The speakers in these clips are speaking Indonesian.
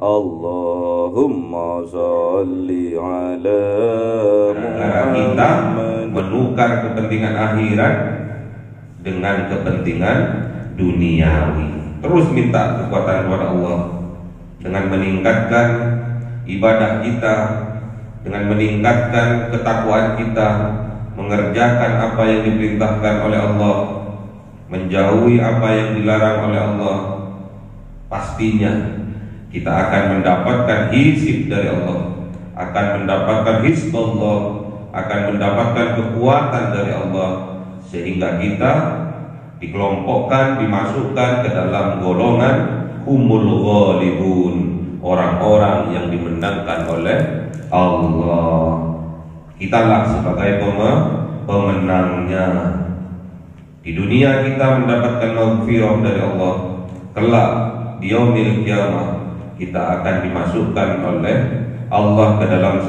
Allahumma sholli ala Muhammad. Kita menukar kepentingan akhirat dengan kepentingan duniawi. Terus minta kekuatan kepada Allah dengan meningkatkan ibadah kita, dengan meningkatkan ketakwaan kita, mengerjakan apa yang diperintahkan oleh Allah, menjauhi apa yang dilarang oleh Allah. Pastinya kita akan mendapatkan hisab dari Allah, akan mendapatkan hizbullah, akan mendapatkan kekuatan dari Allah, sehingga kita dikelompokkan, dimasukkan ke dalam golongan humul ghalibun, orang-orang yang dimenangkan oleh Allah. Kitalah sebagai pemenangnya. Di dunia kita mendapatkan maghfirah dari Allah, kelak di yaumil qiyamah kita akan dimasukkan oleh Allah ke dalam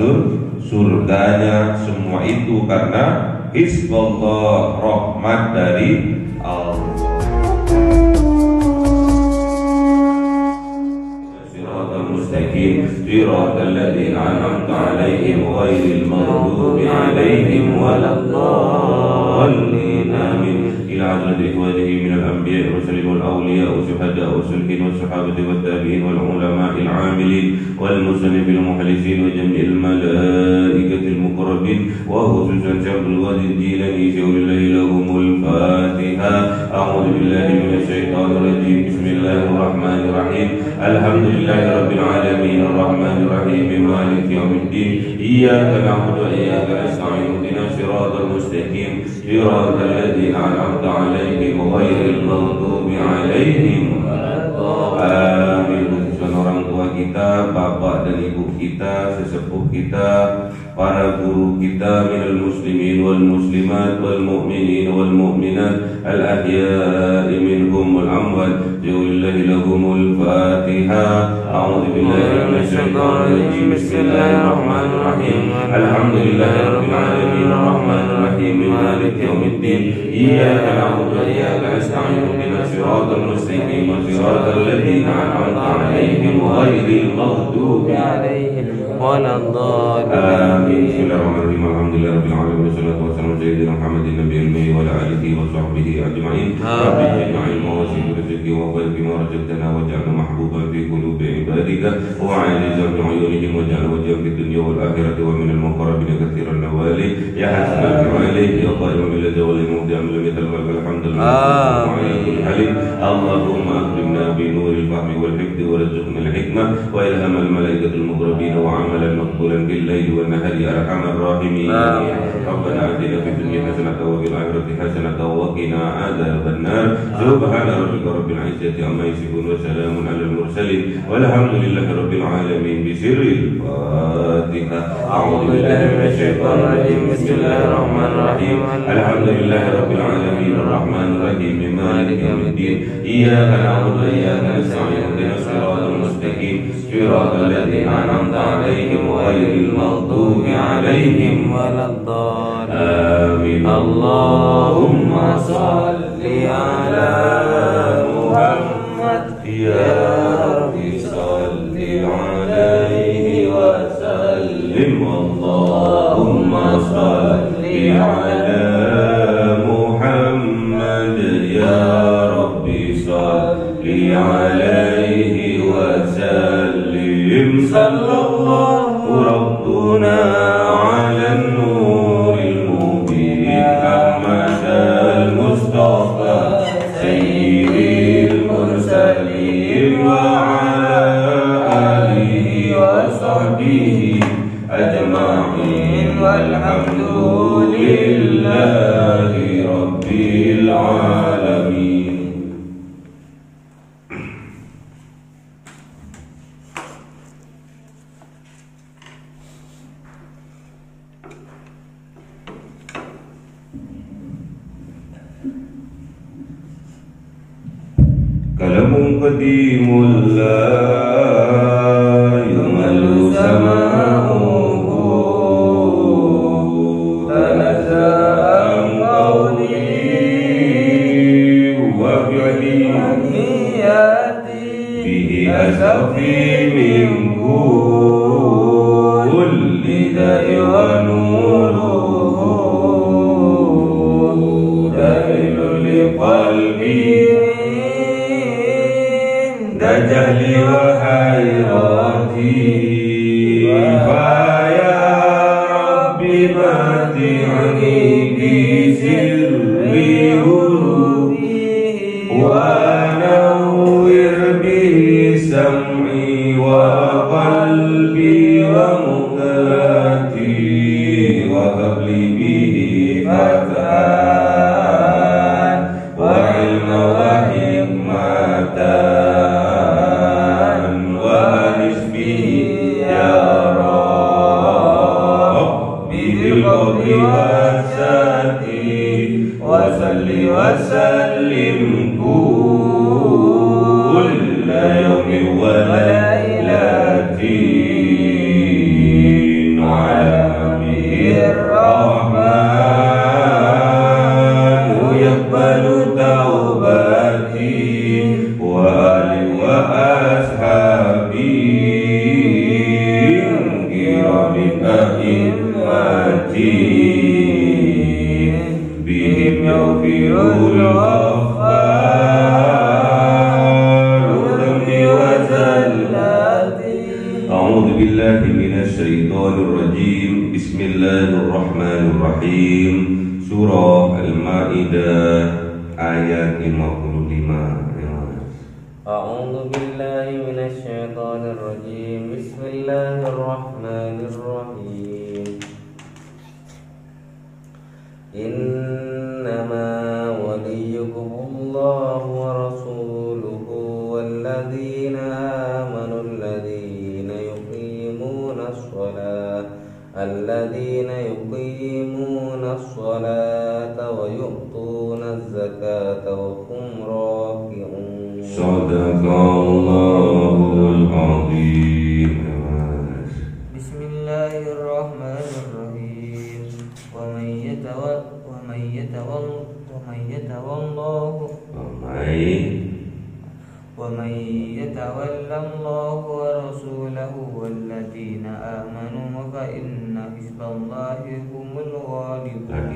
surganya. Semua itu karena hizbullah, rahmat dari Allah. Siratal mustaqim, siratal ladzina an'amta 'alaihim ghairil maghdubi 'alaihim waladdallin. Amin. إلى عدد إخوانه من الأنبياء والرسل والأولياء والشهداء والصالحين والصحابة والتابعين والعلماء العاملين والمصنفين المخلصين وجميع الملائكة المقربين وخصوصا شعب الوادي الجيلاني شاور الله لهم الفاتحة. أعوذ بالله من الشيطان الرجيم. بسم الله الرحمن الرحيم. الحمد لله رب العالمين الرحمن الرحيم مالك يوم الدين. إياك نعبد وإياك نستعين اهدنا الصراط المستقيم صراط الذين أنعمت عليهم غير المغضوب عليهم. Amin. Khususkan orang tua kita, bapak dan ibu kita, sesepuh kita, para guru kita, minal muslimin wal muslimat wal mu'minin wal mu'minat al ahya'i minhum wal amwat. Billahi lahumul Fatihah. A'udzu billahi minasy syaithanir rajim. Bismillahirrahmanirrahim. Alhamdulillahi rabbil alamin arrahmanir rahim maliki yaumiddin. Iyyaka na'budu wa iyyaka nasta'in ihdinas siratal mustaqim siratal ladzina an'amta 'alaihim ghairil maghdubi 'alaihim waladdallin. Amin. Bismillahirrahmanirrahim. Alhamdulillahirabbil alamin wassalatu wassalamu ala sayyidina Muhammadin nabiyil ummi wa ala alihi wa sahbihi ajma'in. Rabbi ij'al mawasib rizqi wa qalbi ma razaqtana waj'alna mahbuban fi qulubi ibadika wa 'aizan bi 'uyunihim waj'al wajhan fid dunya wal akhirati wa minal muqarrabin katsiran nawali ya hasanal fi'ali ya qaiman bil jawali mu'tiyan bil mithal wal hamdulillah. Allahumma akrimna bi nuril fahmi wal hifdhi warzuqna al hikmah wa ilhamal malaikatil muqarrabin wa 'amalan maqbulan bil laili wan nahari arhamar rahimin. Rabbana atina fid dunya hasanatan wa fil akhirati hasanatan wa qina adzaban nar. Subhana rabbika rabbil izzati amma yasifun wa salamun alal mursalin walhamdulillahi rabbil alamin. Bisirril Fatihah. A'udzu billahi minasy syaithanir rajim. Bismillahirrahmanirrahim. Alhamdulillahi rabbil alamin arrahmanir rahim maliki yaumiddin. Iyyaka na'budu wa iyyaka nasta'in ihdinas siratal mustaqim siratal ladzina an'amta 'alaihim ghairil maghdubi 'alaihim waladdallin. Amin. Allahumma shalli ala Muhammad ya Rabbi shalli alaihi wa sallim. Allahumma shalli ala Muhammad ya Rabbi shalli alaihi wa sallim. Sallallahu rabbuna ala nuril mubin Ahmad al-Mustafa sayyidil mursalin wa ala alihi wa sahbihi ajma'in walhamdulillahi rabbil alamin. Kalamun qadimul la yumallu sama'uhu tanazza'an qawli wa bi'li bihi asfi من كل داء ونوره دليل لقلبي جهلي وحيرتي فيا ربي متعني بسري ونور به سمعي وقلبي ومقلتي وهب لي به فتحا وعلما وحكمة وأنس به يا رب بالقول والساتي وصل وسلم كل يوم وليلة على نبي الرحمن يقبل توبتي وآل وأصحابي كرام أئمتي بهم يغفر الغفار ذنبي وزلاتي. أعوذ بالله من الشيطان الرجيم. بسم الله الرحمن الرحيم. Surah Al-Maidah ayat 55. أعوذ بالله من الشيطان الرجيم. بسم الله الرحمن الرحيم. إنما وليكم الله ورسوله والذين آمنوا الذين يقيمون الصلاة ويؤتون الزكاة وهم راكعون. صدق الله العظيم. بسم الله الرحمن الرحيم. ومن يتولى الله ورسوله والذين آمنوا فإن حزب الله هم الغالبون.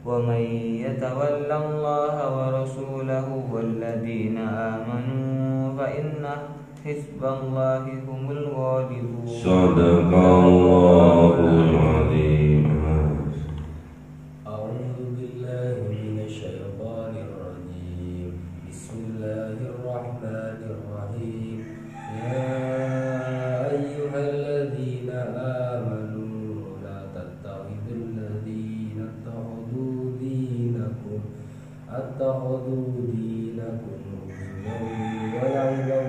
ومن يتولى الله ورسوله والذين آمنوا فإن حزب الله هم الغالبون. صدق الله العظيم. أعوذ بالله من الشيطان الرجيم. بسم الله الرحمن الرحيم. يا أيها الذين آمنوا لا تتخذوا الذين اتخذوا دينكم هزوا ولعبا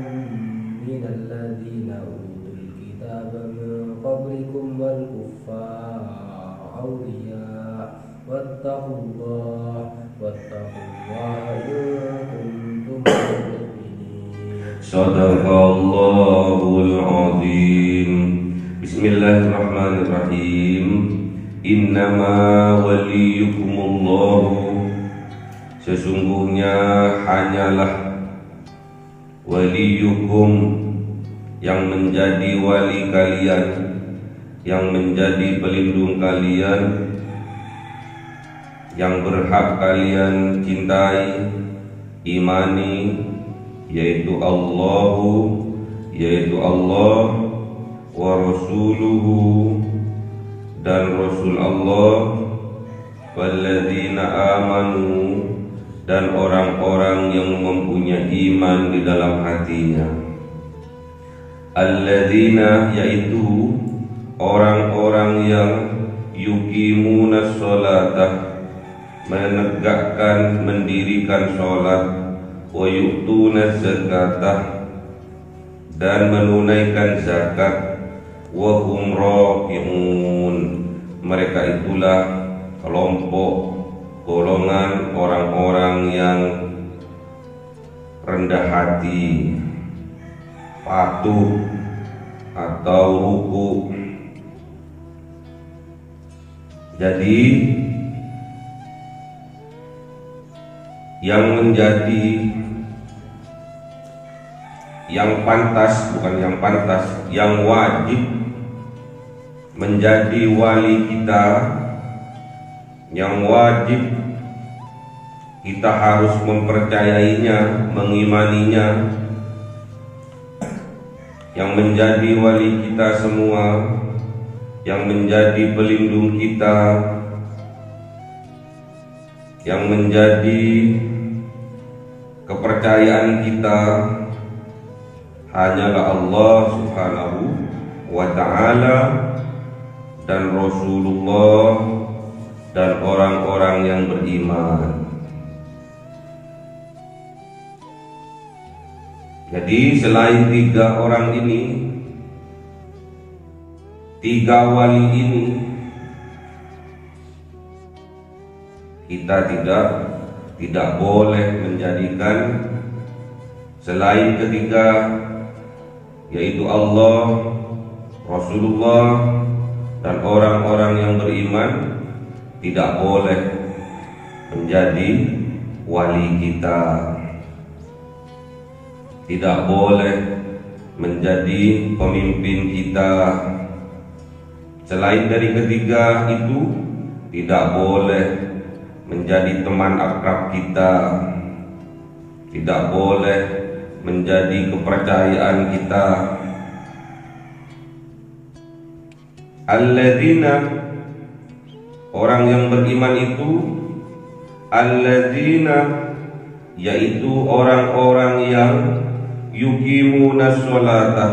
من الذين أوتوا الكتاب من قبلكم والكفار أولياء واتقوا الله إن كنتم مؤمنين. Sadaqallahul azim. Bismillahirrahmanirrahim. Innama waliyukumullahu, sesungguhnya hanyalah waliyukum, yang menjadi wali kalian, yang menjadi pelindung kalian, yang berhak kalian cintai, imani, yaitu Allah wa rasuluhu, dan Rasul Allah, walladzina amanu, dan orang-orang yang mempunyai iman di dalam hatinya. Alladzina, yaitu orang-orang yang yuqimunas sholata, menegakkan, mendirikan sholat, wa yu'tunaz zakatah, dan menunaikan zakat, wa hum raki'un, mereka itulah kelompok golongan orang-orang yang rendah hati, patuh atau ruku. Jadi yang menjadi yang pantas, bukan yang pantas, yang wajib menjadi wali kita, yang wajib kita harus mempercayainya, mengimaninya, yang menjadi wali kita semua, yang menjadi pelindung kita, yang menjadi kepercayaan kita, hanyalah Allah Subhanahu wa ta'ala dan Rasulullah dan orang-orang yang beriman. Jadi selain tiga orang ini, tiga wali ini, kita tidak boleh menjadikan selain ketiga, yaitu Allah, Rasulullah, dan orang-orang yang beriman, tidak boleh menjadi wali kita, tidak boleh menjadi pemimpin kita. Selain dari ketiga itu, tidak boleh menjadi teman akrab kita, tidak boleh menjadi kepercayaan kita. Alladzina, orang yang beriman itu, alladzina, yaitu orang-orang yang yuqimuna sholata.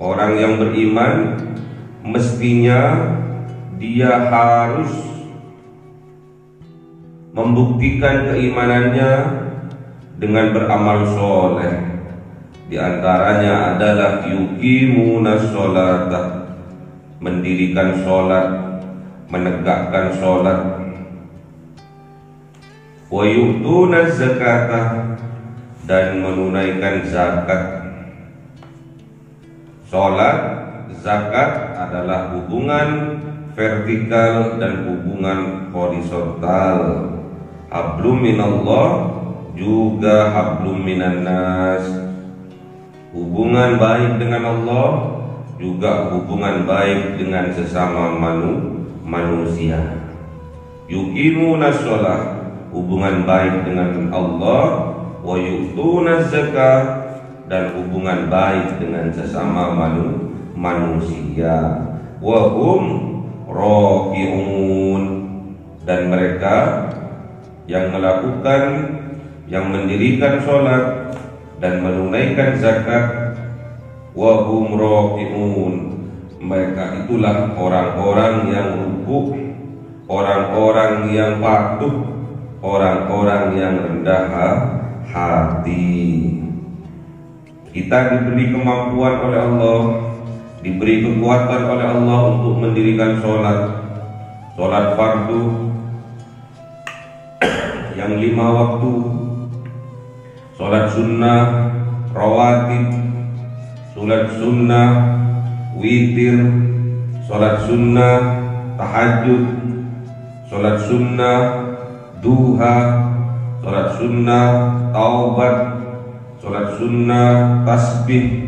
Orang yang beriman mestinya dia harus membuktikan keimanannya dengan beramal soleh. Di antaranya adalah yuqimuna sholata, mendirikan sholat, menegakkan sholat. Wa yu'tuna zakata, dan menunaikan zakat. Sholat, zakat adalah hubungan vertikal dan hubungan horizontal. Hablum minallah juga hablum minan nas. Hubungan baik dengan Allah juga hubungan baik dengan sesama manusia. Yuqimuna sholat, hubungan baik dengan Allah, wa yu'tuna zakah, dan hubungan baik dengan sesama manusia. Wa hum raki'un, dan mereka yang melakukan, yang mendirikan sholat dan menunaikan zakat, wa hum raki'un, mereka itulah orang-orang yang rukuk, orang-orang yang patuh, orang-orang yang rendah hati. Kita diberi kemampuan oleh Allah, diberi kekuatan oleh Allah untuk mendirikan sholat fardu yang 5 waktu, sholat sunnah rawatib, sholat sunnah witir, sholat sunnah tahajud, sholat sunnah duha, sholat sunnah taubat, sholat sunnah tasbih,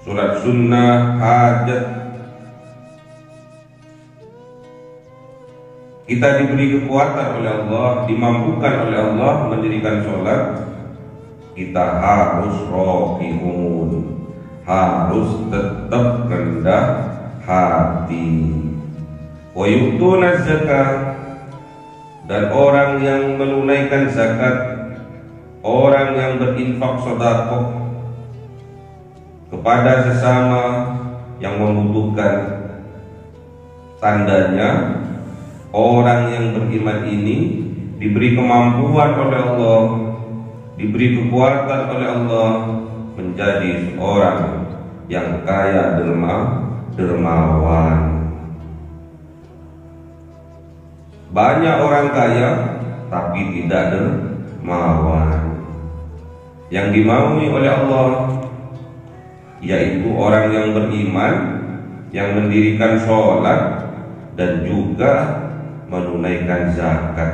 sholat sunnah hajat. Kita diberi kekuatan oleh Allah, dimampukan oleh Allah mendirikan sholat. Kita harus raki'un, harus tetap rendah hati. Wa yu'tuna zakah, dan orang yang menunaikan zakat, orang yang berinfak sedekah kepada sesama yang membutuhkan, tandanya orang yang beriman ini diberi kemampuan oleh Allah, diberi kekuatan oleh Allah menjadi seorang yang kaya dermawan. Banyak orang kaya tapi tidak dermawan. Yang dimaui oleh Allah yaitu orang yang beriman, yang mendirikan sholat dan juga menunaikan zakat.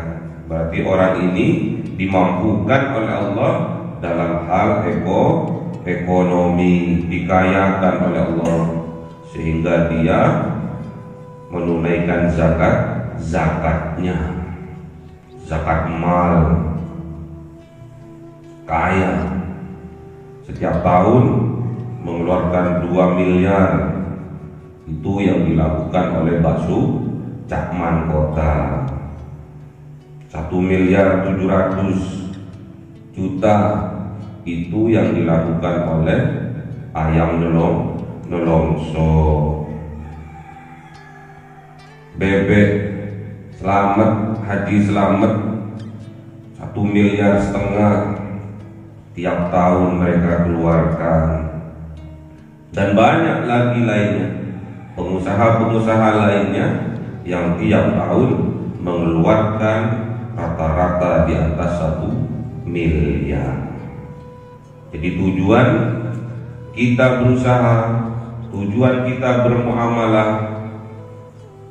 Berarti orang ini dimampukan oleh Allah dalam hal ekonomi, dikayakan oleh Allah sehingga dia menunaikan zakatnya, zakat mal, kaya, setiap tahun mengeluarkan 2 miliar. Itu yang dilakukan oleh Basuki Cakman Kota. 1.700.000.000 itu yang dilakukan oleh Ayam Nelongso. Bebek Selamat, Haji Selamat 1,5 miliar tiap tahun mereka keluarkan. Dan banyak lagi lainnya, pengusaha-pengusaha lainnya yang tiap tahun mengeluarkan rata-rata di atas 1 miliar. Jadi tujuan kita berusaha, tujuan kita bermuamalah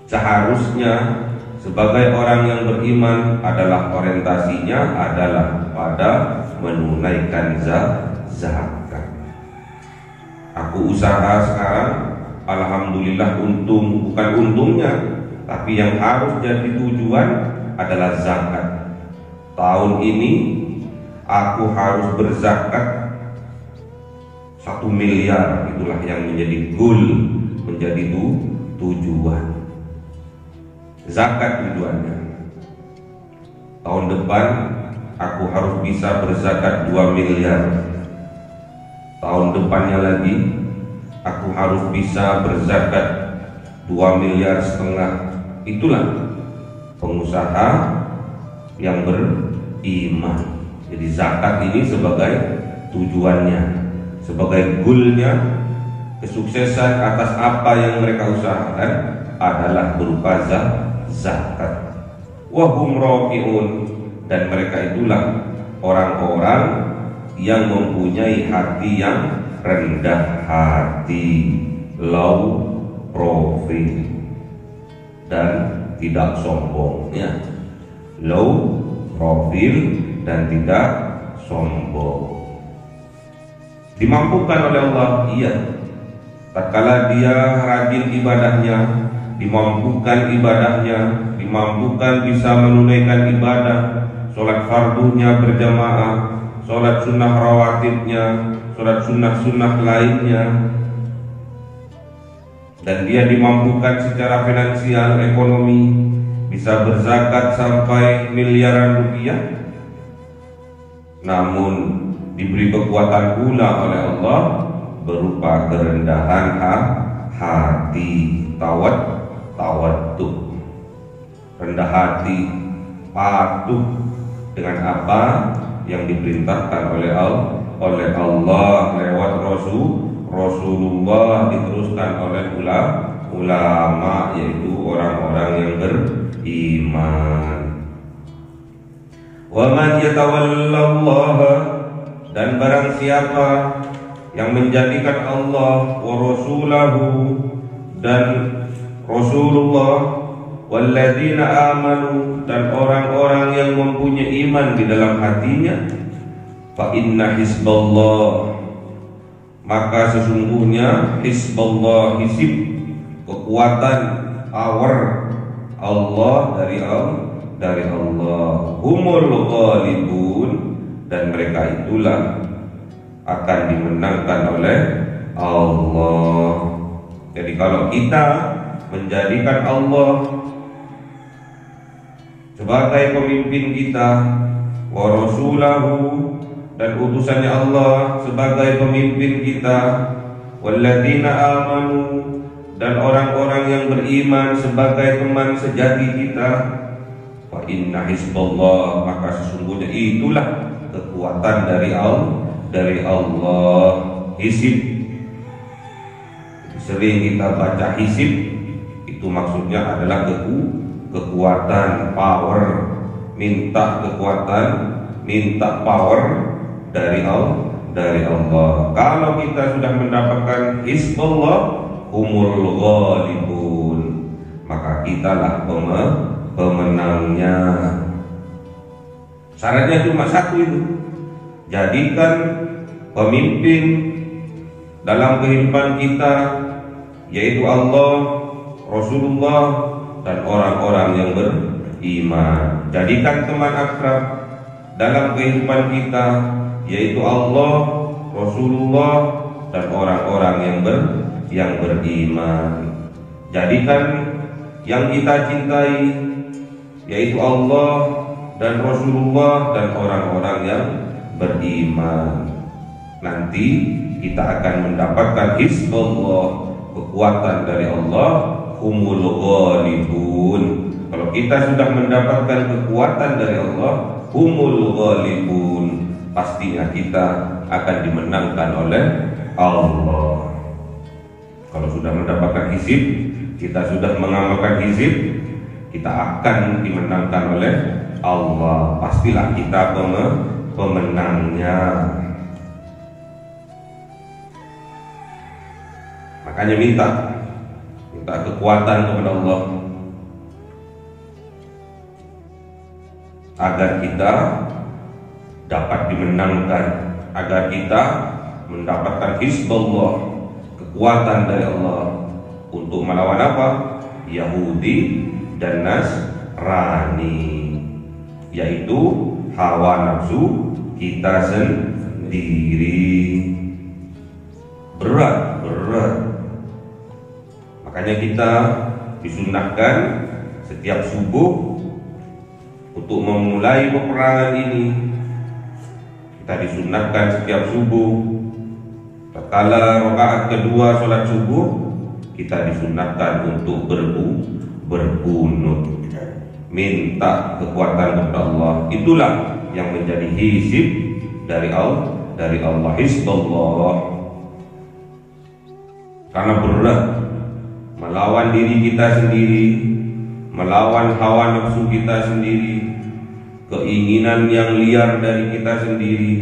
seharusnya sebagai orang yang beriman adalah orientasinya adalah pada menunaikan zakat. Aku usaha sekarang, alhamdulillah untung, bukan untungnya, tapi yang harus jadi tujuan adalah zakat. Tahun ini aku harus berzakat 1 miliar, itulah yang menjadi goal, menjadi tujuan. Zakat tujuannya. Tahun depan aku harus bisa berzakat 2 miliar. Tahun depannya lagi aku harus bisa berzakat 2,5 miliar. Itulah pengusaha yang beriman. Jadi zakat ini sebagai tujuannya, sebagai goalnya, kesuksesan atas apa yang mereka usahakan adalah berupa zakat. Wahum raqiun, dan mereka itulah orang-orang yang mempunyai hati yang rendah hati, low profile, dan tidak sombong, ya. Low profile dan tidak sombong. Dimampukan oleh Allah, iya. Tatkala dia rajin ibadahnya, dimampukan ibadahnya, dimampukan bisa menunaikan ibadah, sholat fardunya berjamaah, sholat sunnah rawatibnya, sholat sunnah-sunnah lainnya, dan dia dimampukan secara finansial, ekonomi, bisa berzakat sampai miliaran rupiah, namun diberi kekuatan pula oleh Allah berupa kerendahan hati, tawaddu, rendah hati, patuh dengan apa yang diperintahkan oleh Allah lewat Rasulullah, diteruskan oleh ulama, yaitu orang-orang yang beriman. Wa man yatawallallaha, dan barang siapa yang menjadikan Allah wa rasulahu dan Rasulullah, walladzina amanu, dan orang-orang yang mempunyai iman di dalam hatinya, fa inna hizballah, maka sesungguhnya hizballah, hizib, kekuatan, power Allah, dari Allah, humul ghalibun, dan mereka itulah akan dimenangkan oleh Allah. Jadi kalau kita menjadikan Allah sebagai pemimpin kita, wa rasulahu, dan utusannya Allah sebagai pemimpin kita, walladzina amanu, dan orang-orang yang beriman sebagai teman sejati kita, fa inna hizballah, maka sesungguhnya itulah kekuatan dari Allah. Hizib, sering kita baca hizib, itu maksudnya adalah kekuatan, power, minta kekuatan, minta power dari Allah. Kalau kita sudah mendapatkan hizballah, humul ghalibun, maka kitalah pemenangnya. Syaratnya cuma satu itu. Jadikan pemimpin dalam kehidupan kita yaitu Allah, Rasulullah, dan orang-orang yang beriman. Jadikan teman akrab dalam kehidupan kita yaitu Allah, Rasulullah, dan orang-orang yang beriman. Jadikan yang kita cintai yaitu Allah dan Rasulullah dan orang-orang yang beriman. Nanti kita akan mendapatkan hizbullah, kekuatan dari Allah, humul ghalibun. Kalau kita sudah mendapatkan kekuatan dari Allah, humul ghalibun, pastinya kita akan dimenangkan oleh Allah. Kalau sudah mendapatkan hizib, kita sudah mengamalkan hizib, kita akan dimenangkan oleh Allah. Pastilah kita pemenangnya. Makanya minta kekuatan kepada Allah agar kita dapat dimenangkan, agar kita mendapatkan hizbullah, kekuatan dari Allah untuk melawan apa? Yahudi dan Nasrani, yaitu hawa nafsu kita sendiri. Berat. Makanya kita disunahkan setiap subuh untuk memulai peperangan ini. Kita disunahkan setiap subuh, tatkala rakaat kedua sholat subuh, kita disunahkan untuk berkunut, minta kekuatan kepada Allah. Itulah yang menjadi hizib dari Allah, hizbullah. Karena berat melawan diri kita sendiri, melawan hawa nafsu kita sendiri, keinginan yang liar dari kita sendiri,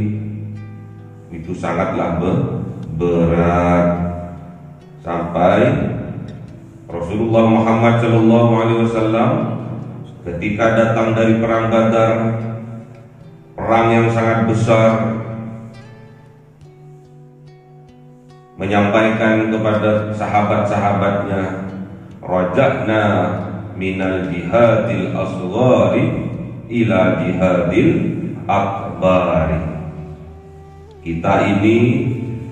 itu sangatlah berat. Sampai Rasulullah Muhammad SAW ketika datang dari perang Badar, perang yang sangat besar, menyampaikan kepada sahabat-sahabatnya, raja'na minal jihadil asghari ila jihadil akbari. Kita ini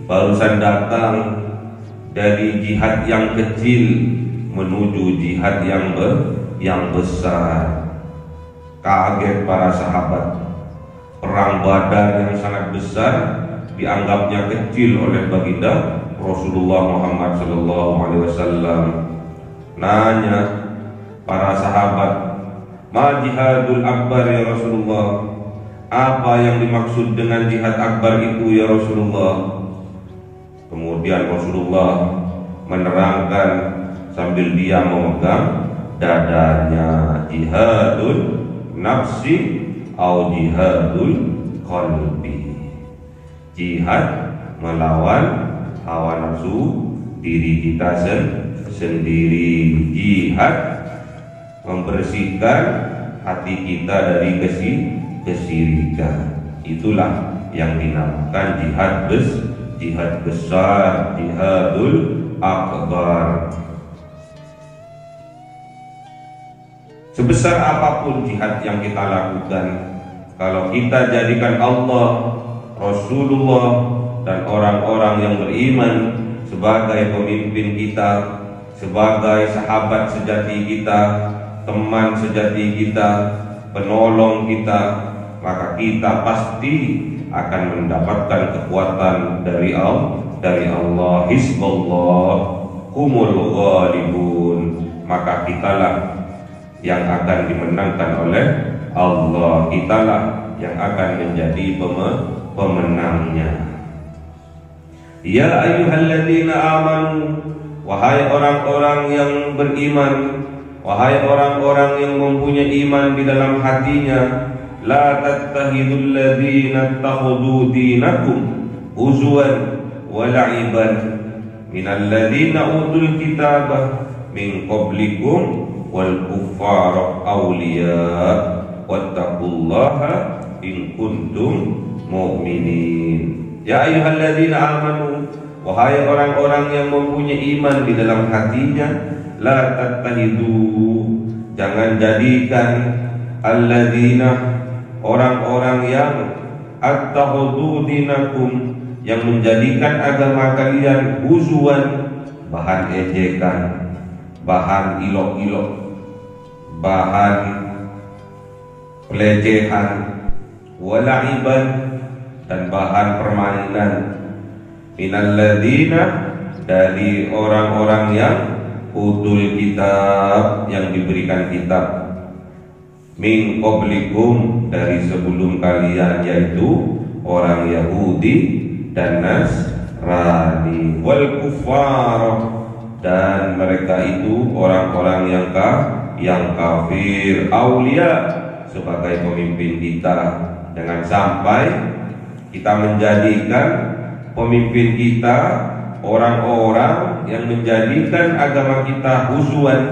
barusan datang dari jihad yang kecil menuju jihad yang besar. Kaget para sahabat. Perang Badar yang sangat besar dianggapnya kecil oleh baginda Rasulullah Muhammad SAW. Nanya para sahabat, ma jihadul akbar ya Rasulullah? Apa yang dimaksud dengan jihad akbar itu ya Rasulullah? Kemudian Rasulullah menerangkan sambil dia memegang dadanya, jihadul nafsi au jihadul qalbi. Jihad melawan hawa nafsu diri kita sendiri. Jihad membersihkan hati kita dari kesirikan. Itulah yang dinamakan jihad besar, jihadul akbar. Sebesar apapun jihad yang kita lakukan, kalau kita jadikan Allah, Rasulullah, dan orang-orang yang beriman sebagai pemimpin kita, sebagai sahabat sejati kita, teman sejati kita, penolong kita, maka kita pasti akan mendapatkan kekuatan dari Allah. Hizbullah, humul ghalibun. Maka kitalah yang akan dimenangkan oleh Allah. Kitalah yang akan menjadi pemenangnya. Ya ayyuhalladzina amanu, wahai orang-orang yang beriman, wahai orang-orang yang mempunyai iman di dalam hatinya, la tattakhidul ladzina ittakhadhu dinakum huzwan wa la'iban minal ladzina utul kitaba min qablikum wal kuffara awliya wattaqullaha in kuntum mu'minin. Ya ayyuhalladzina amanu, wahai orang-orang yang mempunyai iman di dalam hatinya, la tattahidu, jangan jadikan alladzina, orang-orang yang attakhadhu dinakum, yang menjadikan agama kalian huzuan, bahan ejekan, bahan ilok-ilok, bahan pelecehan, wala'iban, dan bahan permainan, minalladzina, dari orang-orang yang utul kitab, yang diberikan kitab, min qablikum, dari sebelum kalian, yaitu orang Yahudi dan Nasrani, wal kufar, dan mereka itu orang-orang yang kafir, aulia, sebagai pemimpin kita. Jangan sampai kita menjadikan pemimpin kita orang-orang yang menjadikan agama kita huzuan,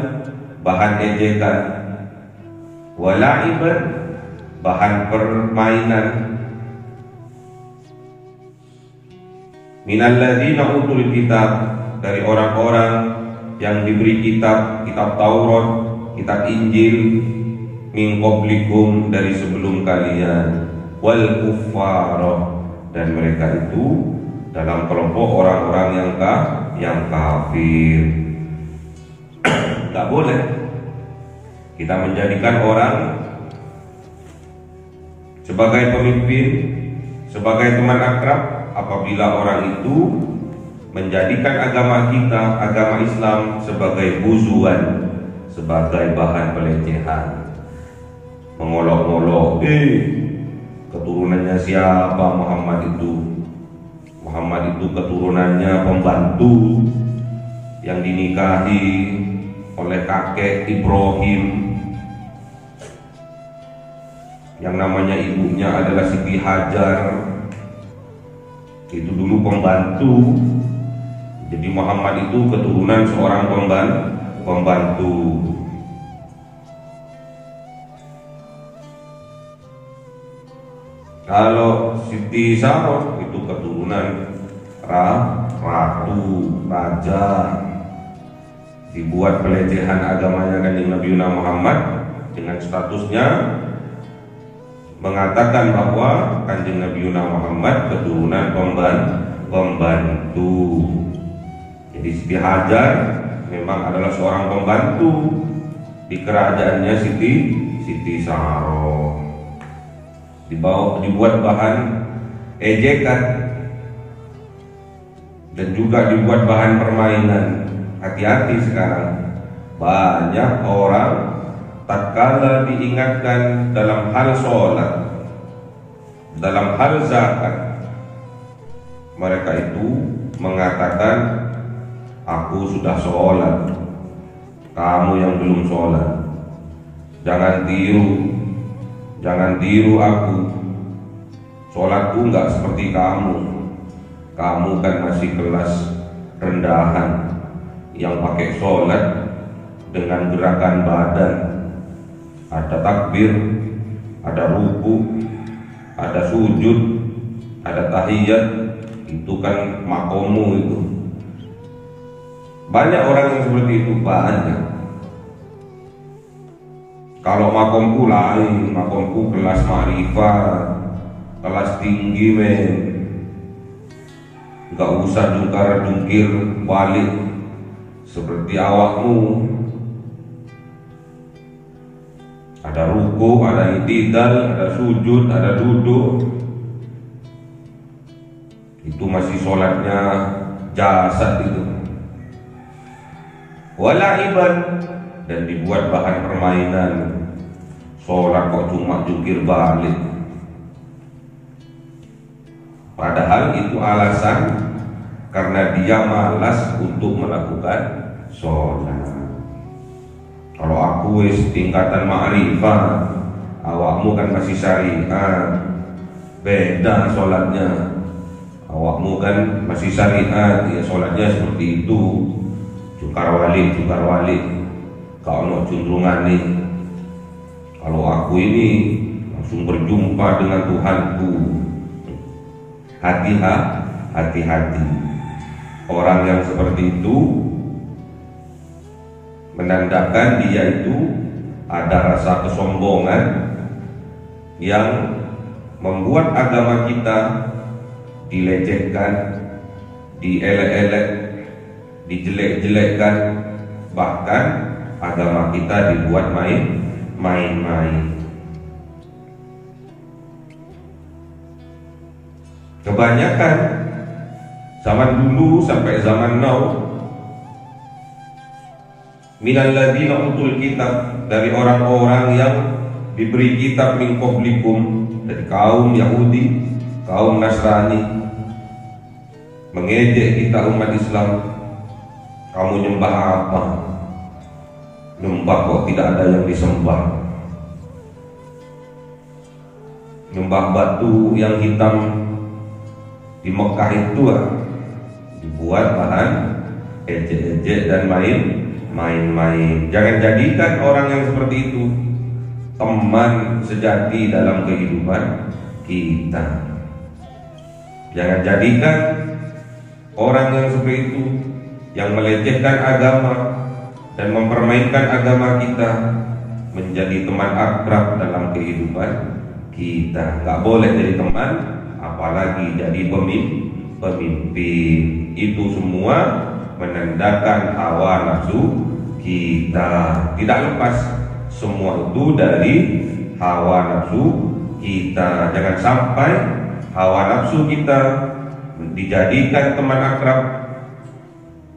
bahan ejekan, wala'iban, bahan permainan, minalladzina utul kitab, dari orang-orang yang diberi kitab, kitab Taurat, kitab Injil, min qablikum, dari sebelum kalian, wal kuffar, dan mereka itu dalam kelompok orang-orang yang kafir. Tidak boleh kita menjadikan orang sebagai pemimpin, sebagai teman akrab, apabila orang itu menjadikan agama kita, agama Islam, sebagai huzuan, sebagai bahan pelecehan, mengolok-olok, keturunannya siapa Muhammad itu? Muhammad itu keturunannya pembantu yang dinikahi oleh kakek Ibrahim, yang namanya ibunya adalah Siti Hajar. Itu dulu pembantu. Jadi Muhammad itu keturunan seorang pembantu. Kalau Siti Sarah itu keturunan ratu, raja. Dibuat pelecehan agamanya Kanjeng Nabi Muhammad dengan statusnya mengatakan bahwa Kanjeng Nabi Muhammad keturunan pembantu. Jadi Siti Hajar memang adalah seorang pembantu di kerajaannya Siti Sarah. Dibuat bahan ejekan dan juga dibuat bahan permainan. Hati-hati sekarang, banyak orang tatkala diingatkan dalam hal sholat, dalam hal zakat, mereka itu mengatakan, aku sudah sholat, kamu yang belum sholat. Jangan tiru aku, sholatku nggak seperti kamu kan masih kelas rendahan yang pakai sholat dengan gerakan badan, ada takbir, ada ruku, ada sujud, ada tahiyat, itu kan makomu itu. Banyak orang yang seperti itu, banyak. Kalau makomku lain, makomku kelas ma'rifat, kelas tinggi men, nggak usah jungkir balik seperti awakmu. Ada ruku, ada i'tidal, ada sujud, ada duduk. Itu masih sholatnya jasad itu. Wala'iban, dan dibuat bahan permainan. Sholat kok cuma jungkir balik, padahal itu alasan karena dia malas untuk melakukan sholat. Kalau aku wis tingkatan ma'rifah, awakmu kan masih syariat, beda sholatnya. Awakmu kan masih syariat, ya sholatnya seperti itu, jungkar walik, kau no cundrungan nih. Kalau aku ini langsung berjumpa dengan Tuhanku. Hati-hati. Orang yang seperti itu menandakan dia itu ada rasa kesombongan yang membuat agama kita dilecehkan, dielek-elek, dijelek-jelekkan, bahkan agama kita dibuat main-main. Kebanyakan zaman dulu sampai zaman now, minal ladzina utul kitab, dari orang-orang yang diberi kitab min qablikum, dari kaum Yahudi, kaum Nasrani, mengejek kita umat Islam. Kamu nyembah apa? Nyembah kok tidak ada yang disembah. Nyembah batu yang hitam di Mekah itu dibuat bahan ejek-ejek dan main-main. Jangan jadikan orang yang seperti itu teman sejati dalam kehidupan kita. Jangan jadikan orang yang seperti itu, yang melecehkan agama dan mempermainkan agama kita, menjadi teman akrab dalam kehidupan kita. Nggak boleh jadi teman, apalagi jadi pemimpin. Itu semua menandakan hawa nafsu kita. Tidak lepas semua itu dari hawa nafsu kita. Jangan sampai hawa nafsu kita dijadikan teman akrab,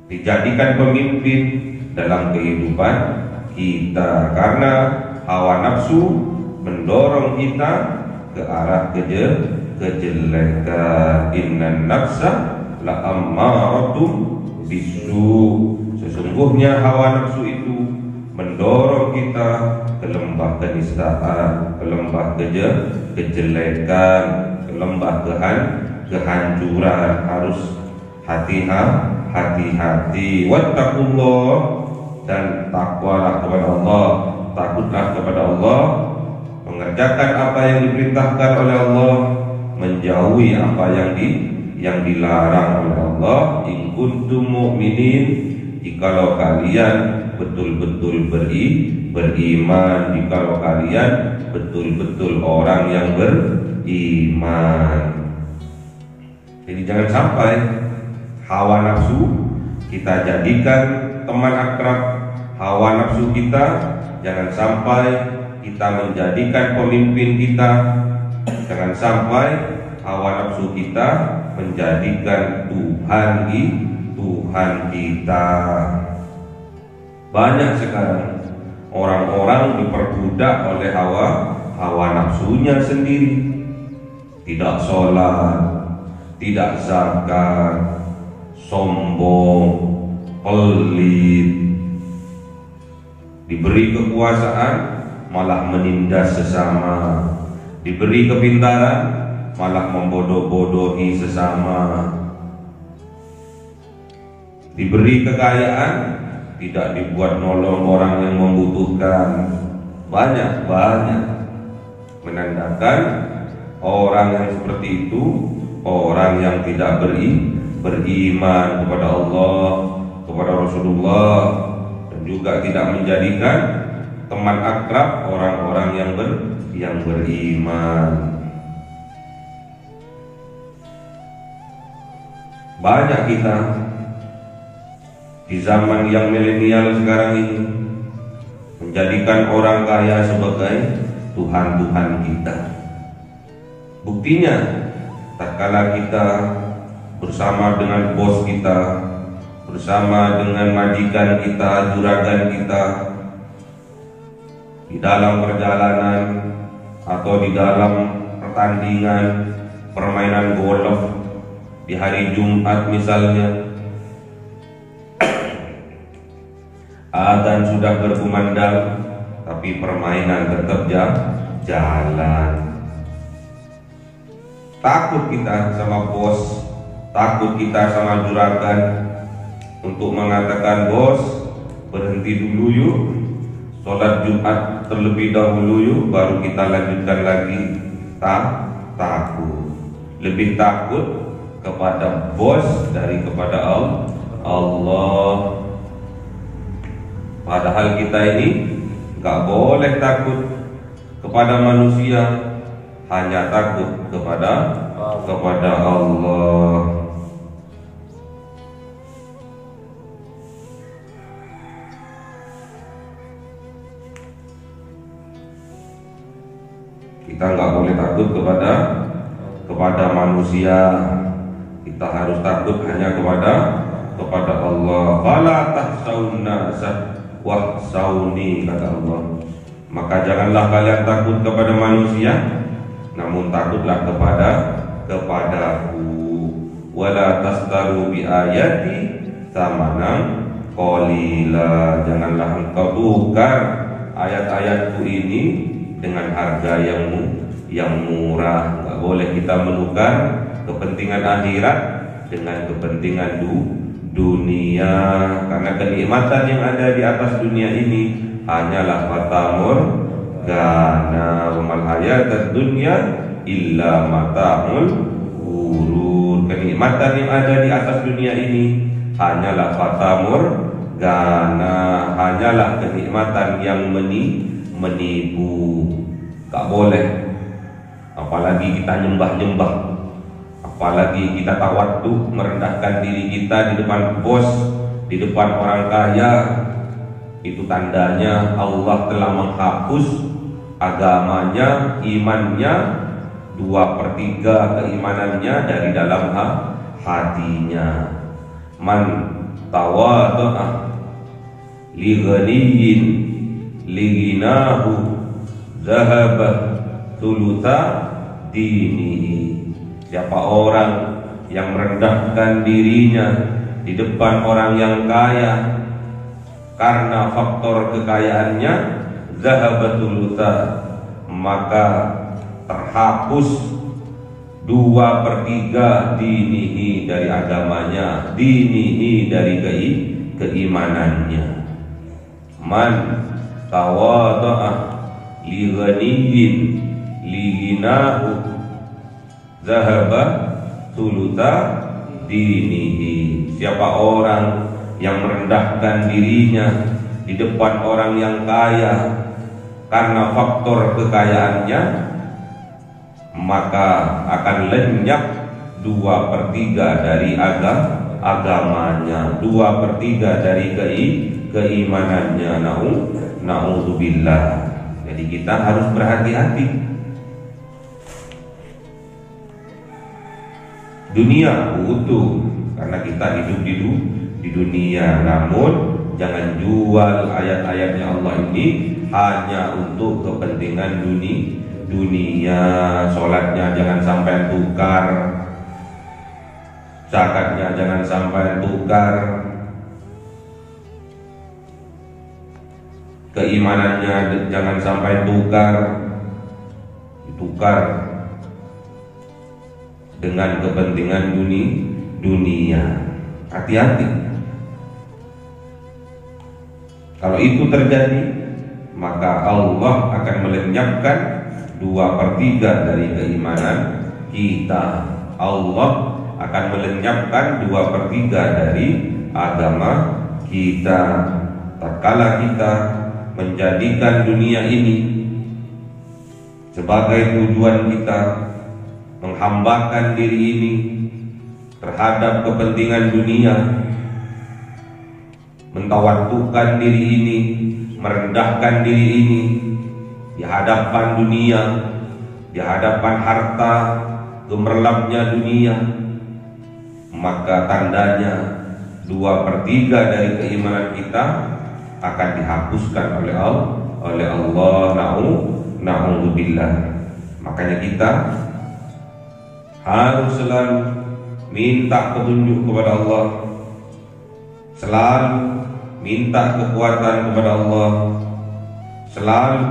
dijadikan pemimpin dalam kehidupan kita, karena hawa nafsu mendorong kita ke arah kejelekan. Innan nafsa la ammaratum bisu. Sesungguhnya hawa nafsu itu mendorong kita ke lembah kenistaan, ke lembah kejelekan, ke lembah kehancuran. Harus hati-hati. Wattaqullah, dan takwalah kepada Allah, takutlah kepada Allah, mengerjakan apa yang diperintahkan oleh Allah, menjauhi apa yang dilarang oleh Allah. In kuntum mu'minin, jikalau kalian betul-betul beriman, jikalau kalian betul-betul orang yang beriman. Jadi jangan sampai hawa nafsu kita jadikan teman akrab, hawa nafsu kita jangan sampai kita menjadikan pemimpin kita, jangan sampai hawa nafsu kita menjadikan Tuhan kita. Banyak sekarang orang-orang diperbudak oleh hawa nafsunya sendiri. Tidak sholat, tidak zakat, sombong, pelit. Diberi kekuasaan malah menindas sesama, diberi kepintaran malah membodoh-bodohi sesama, diberi kekayaan tidak dibuat nolong orang yang membutuhkan. Banyak menandakan orang yang seperti itu orang yang tidak beriman kepada Allah, kepada Rasulullah, dan juga tidak menjadikan teman akrab orang-orang yang beriman. Banyak kita di zaman yang milenial sekarang ini menjadikan orang kaya sebagai Tuhan kita. Buktinya, tatkala kita bersama dengan bos kita, bersama dengan majikan kita, juragan kita, di dalam perjalanan atau di dalam pertandingan permainan golf di hari Jumat misalnya, adzan sudah berkumandang, tapi permainan tetap jalan. Takut kita sama bos, takut kita sama juragan untuk mengatakan, bos, berhenti dulu yuk, sholat Jumat terlebih dahulu yuk, baru kita lanjutkan lagi. Takut. Lebih takut kepada bos dari kepada Allah. Padahal kita ini gak boleh takut kepada manusia, hanya takut kepada Allah. Kita nggak boleh takut kepada manusia. Kita harus takut hanya kepada Allah. Fala tahsaun nasa wahsauni, kata Allah. Maka janganlah kalian takut kepada manusia, namun takutlah kepadaku. Wala tastaru bi ayati samanan qalila. Janganlah engkau tukar ayat-ayatku ini dengan harga yang murah. Nggak boleh kita menukar kepentingan akhirat dengan kepentingan dunia, karena kenikmatan yang ada di atas dunia ini hanyalah matamur gana, wamal hayatad dunya illa mata'ul ghurur. Kenikmatan yang ada di atas dunia ini hanyalah matamur gana, hanyalah kenikmatan yang menipu. Gak boleh, apalagi kita nyembah-nyembah, apalagi kita tawaddu, merendahkan diri kita di depan bos, di depan orang kaya. Itu tandanya Allah telah menghapus agamanya, imannya, 2/3 keimanannya dari dalam hatinya. Man tawadda'a li ghaniyyin li ghinahu zahaba thulutha dinihi. Siapa orang yang merendahkan dirinya di depan orang yang kaya, karena faktor kekayaannya, zahaba thulutha, maka terhapus 2/3 dinihi dari agamanya, dinihi dari keimanannya. Man tawadda'a li ghaniyyin li ghinahu zahaba thulutha dinihi. Siapa orang yang merendahkan dirinya di depan orang yang kaya karena faktor kekayaannya, maka akan lenyap 2/3 dari agamanya, 2/3 dari keimanannya. Na'udzubillah. Jadi kita harus berhati-hati. Dunia butuh, karena kita hidup di dunia. Namun jangan jual ayat-ayatnya Allah ini hanya untuk kepentingan dunia. Sholatnya jangan sampai tukar, zakatnya jangan sampai tukar, keimanannya jangan sampai ditukar dengan kepentingan dunia. Hati-hati. Kalau itu terjadi, maka Allah akan melenyapkan 2/3 dari keimanan kita. Allah akan melenyapkan 2/3 dari agama kita. Tatkala kita menjadikan dunia ini sebagai tujuan kita, menghambakan diri ini terhadap kepentingan dunia, mentawaddukan diri ini, merendahkan diri ini di hadapan dunia, di hadapan harta, gemerlapnya dunia, maka tandanya 2/3 dari keimanan kita akan dihapuskan oleh Allah. Na'udzubillah. Makanya kita harus selalu minta petunjuk kepada Allah, selalu minta kekuatan kepada Allah, selalu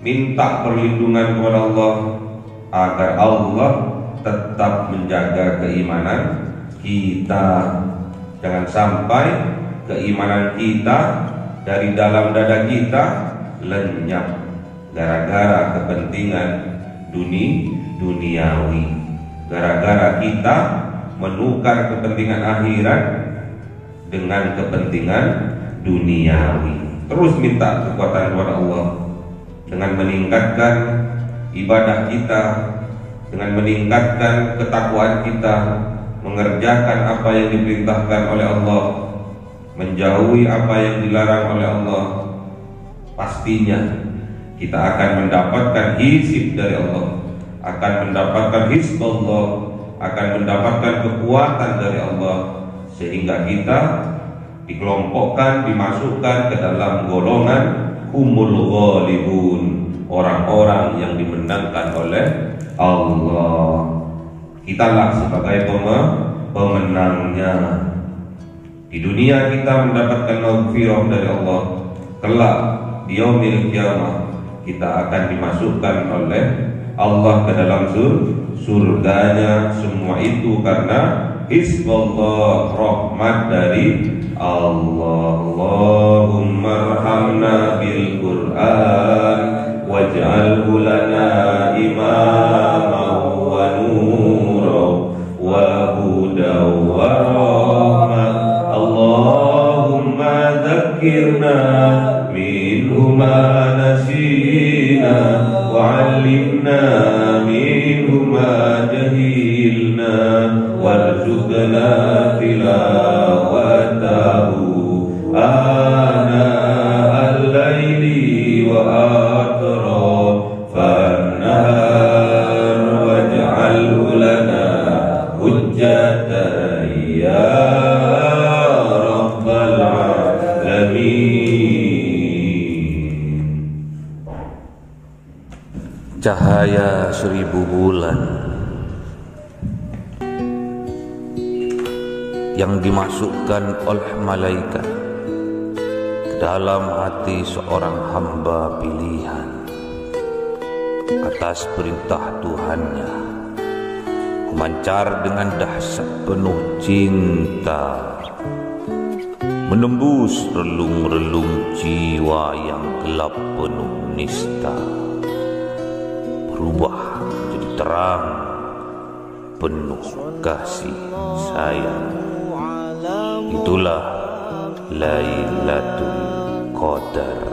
minta perlindungan kepada Allah, agar Allah tetap menjaga keimanan kita. Jangan sampai keimanan kita dari dalam dada kita lenyap gara-gara kepentingan duniawi, gara-gara kita menukar kepentingan akhirat dengan kepentingan duniawi. Terus minta kekuatan kepada Allah dengan meningkatkan ibadah kita, dengan meningkatkan ketakwaan kita, mengerjakan apa yang diperintahkan oleh Allah, menjauhi apa yang dilarang oleh Allah. Pastinya kita akan mendapatkan hisab dari Allah, akan mendapatkan hizbullah, akan mendapatkan kekuatan dari Allah, sehingga kita dikelompokkan, dimasukkan ke dalam golongan humul ghalibun, orang-orang yang dimenangkan oleh Allah. Kitalah sebagai pemenangnya. Di dunia kita mendapatkan maghfirah dari Allah, kelak di yaumil qiyamah kita akan dimasukkan oleh Allah ke dalam surganya. Semua itu karena hizbullah, rahmat dari Allah. Allahumma arhamna bil Qur'an waj'alhu lana imaman wa nuran wa hudan wa rahmah. Allahumma dzakkirna minhu ma nasina wa 'allimna minhu ma jahilna warzuqna tilawatahu ana al-laili wa atrafan nahar waj'alhu lana hujjatan ya rabbal alamin. Cahaya 1000 bulan yang dimasukkan oleh malaikat ke dalam hati seorang hamba pilihan atas perintah Tuhannya, memancar dengan dahsyat penuh cinta, menembus relung-relung jiwa yang gelap penuh nista, berubah menjadi terang penuh kasih sayang. Itulah Lailatul Qadar.